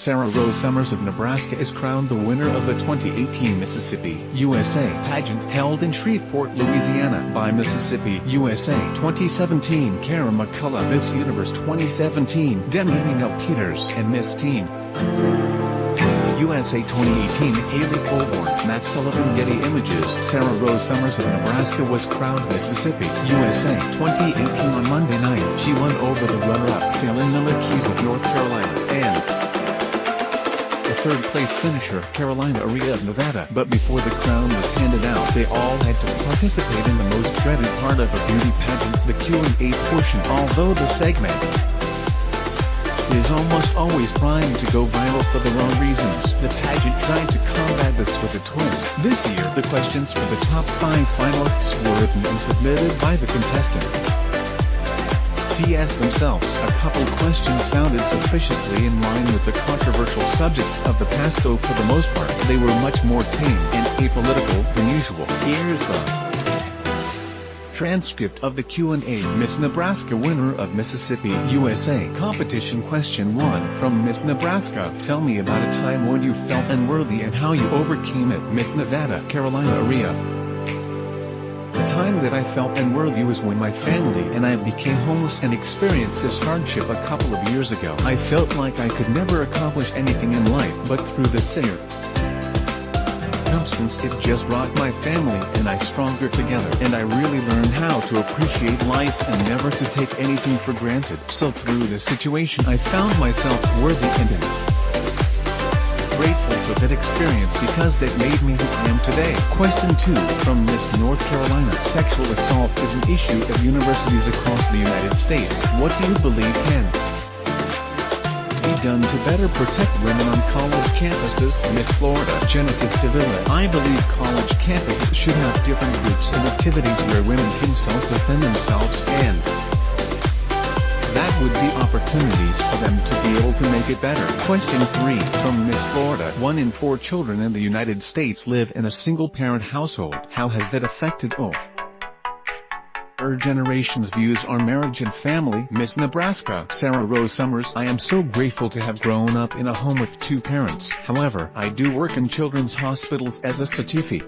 Sarah Rose Summers of Nebraska is crowned the winner of the 2018 Mississippi, USA pageant held in Shreveport, Louisiana by Mississippi, USA 2017 Kara McCullough, Miss Universe 2017 Demi Peters, and Miss Teen USA 2018 Haley Colborn, Matt Sullivan. Getty Images. Sarah Rose Summers of Nebraska was crowned Mississippi, USA 2018 on Monday night. She won over the runner-up Salin Miller Keys of North Carolina and the third-place finisher Carolina Aria of Nevada. But before the crown was handed out, they all had to participate in the most dreaded part of a beauty pageant, the Q&A portion. Although the segment is almost always trying to go viral for the wrong reasons, the pageant tried to combat this with a twist. This year, the questions for the top 5 finalists were written and submitted by the contestant. TS themselves. A couple questions sounded suspiciously in line with the controversial subjects of the past, though for the most part, they were much more tame and apolitical than usual. Here's the transcript of the Q&A. Miss Nebraska winner of Mississippi, USA competition. Question 1 from Miss Nebraska. Tell me about a time when you felt unworthy and how you overcame it. Miss Nevada, Carolina Aria. The time that I felt unworthy was when my family and I became homeless and experienced this hardship a couple of years ago. I felt like I could never accomplish anything in life, but through the circumstance, it just brought my family and I stronger together, and I really learned how to appreciate life and never to take anything for granted. So through this situation I found myself worthy and grateful for that experience because that made me who I am today. Question 2 from Miss North Carolina. Sexual assault is an issue at universities across the United States. What do you believe can be done to better protect women on college campuses? Miss Florida, Genesis Davila. I believe college campuses should have different groups and activities where women can self-defend themselves, and that would be opportunities for them to be able to make it better. Question 3 from Miss Florida. 1 in 4 children in the United States live in a single-parent household. How has that affected our generation's views on marriage and family? Miss Nebraska, Sarah Rose Summers. I am so grateful to have grown up in a home with 2 parents. However, I do work in children's hospitals as a certified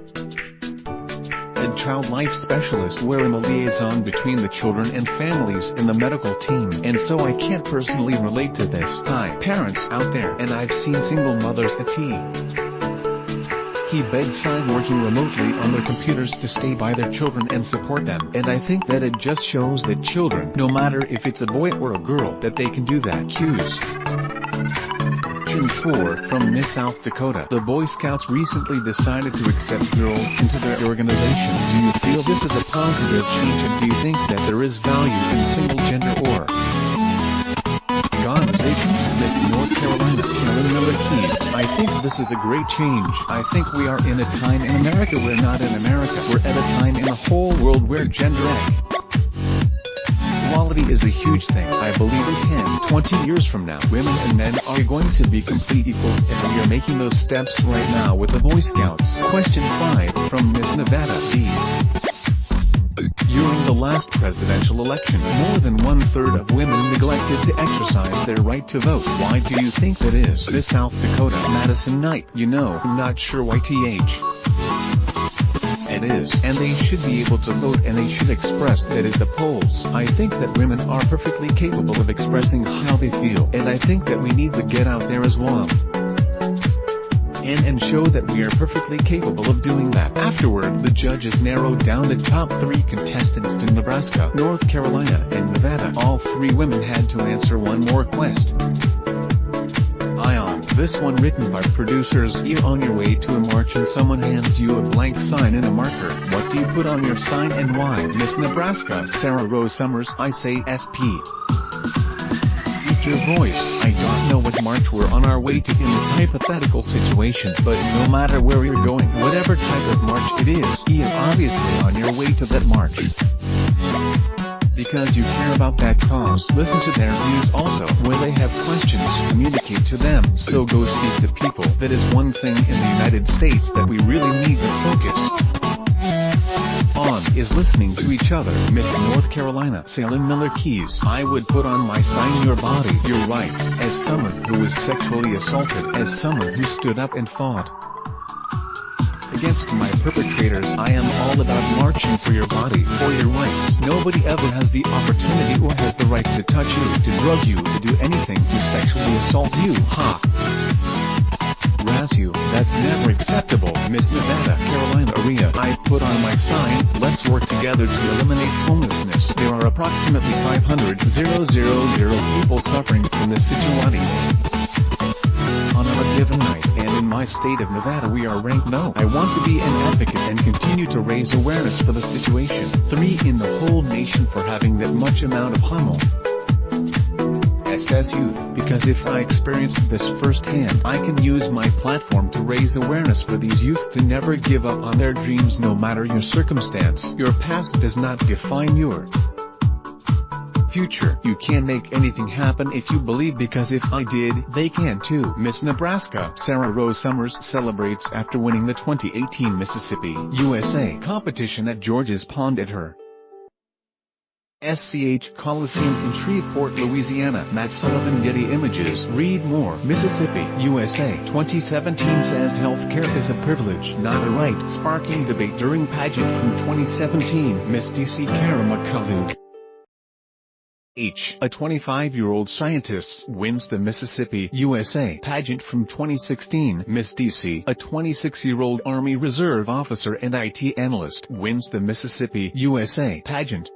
child life specialist, where I'm a liaison between the children and families and the medical team, and so I can't personally relate to this. Hi, parents out there, and I've seen single mothers at bedside working remotely on their computers to stay by their children and support them, and I think that it just shows that children, no matter if it's a boy or a girl, that they can do that. Question 4 from Miss South Dakota. The Boy Scouts recently decided to accept girls into their organization. Do you feel this is a positive change, and do you think that there is value in single-gender organizations? Miss North Carolina, Salin Miller Keys. I think this is a great change. I think we are in a time in America where not in America. We're at a time in the whole world where gender equality is a huge thing. I believe in 10, 20 years from now, women and men are going to be complete equals, and we are making those steps right now with the Boy Scouts. Question 5 from Miss Nevada. During the last presidential election, more than 1/3 of women neglected to exercise their right to vote. Why do you think that is? Miss South Dakota, Madison Knight. You know, I'm not sure why it is, and they should be able to vote, and they should express that at the polls. I think that women are perfectly capable of expressing how they feel, and I think that we need to get out there as well and show that we are perfectly capable of doing that. Afterward, the judges narrowed down the top 3 contestants to Nebraska, North Carolina, and Nevada. All 3 women had to answer one more question. This one written by producers. You're on your way to a march and someone hands you a blank sign and a marker. What do you put on your sign and why? Miss Nebraska, Sarah Rose Summers. I say SP. Use your voice. I don't know what march we're on our way to in this hypothetical situation, but no matter where you're going, whatever type of march it is, you're obviously on your way to that march because you care about that cause. Listen to their views also. When they have questions, communicate to them. So go speak to people. That is one thing in the United States that we really need to focus on. is listening to each other. Miss North Carolina, Salem Miller Keys. I would put on my sign, your body, your rights, as someone who was sexually assaulted, as someone who stood up and fought against my perpetrators. I am all about marching for your body, for your rights. Nobody ever has the opportunity or has the right to touch you, to drug you, to do anything, to sexually assault you. Ha! Razz you. That's never acceptable. Miss Nevada, Carolina area. I put on my sign, let's work together to eliminate homelessness. There are approximately 500,000 people suffering from this situation on a given night, and in my state of Nevada we are ranked no. I want to be an advocate and continue to raise awareness for the situation. 3 in the whole nation for having that much amount of homo SS youth, because if I experienced this firsthand, I can use my platform to raise awareness for these youth to never give up on their dreams no matter your circumstance. Your past does not define your future. You can make anything happen if you believe, because if I did, they can too. Miss Nebraska, Sarah Rose Summers celebrates after winning the 2018 Mississippi, USA competition at George's Pond at her SCH Coliseum in Shreveport, Louisiana. Matt Sullivan, Getty Images. Read more. Mississippi, USA 2017 says healthcare is a privilege, not a right, sparking debate during pageant from 2017. Miss DC Kara McCullough, a 25-year-old scientist, wins the Mississippi, USA pageant from 2016. Miss DC, a 26-year-old Army Reserve officer and IT analyst, wins the Mississippi, USA pageant.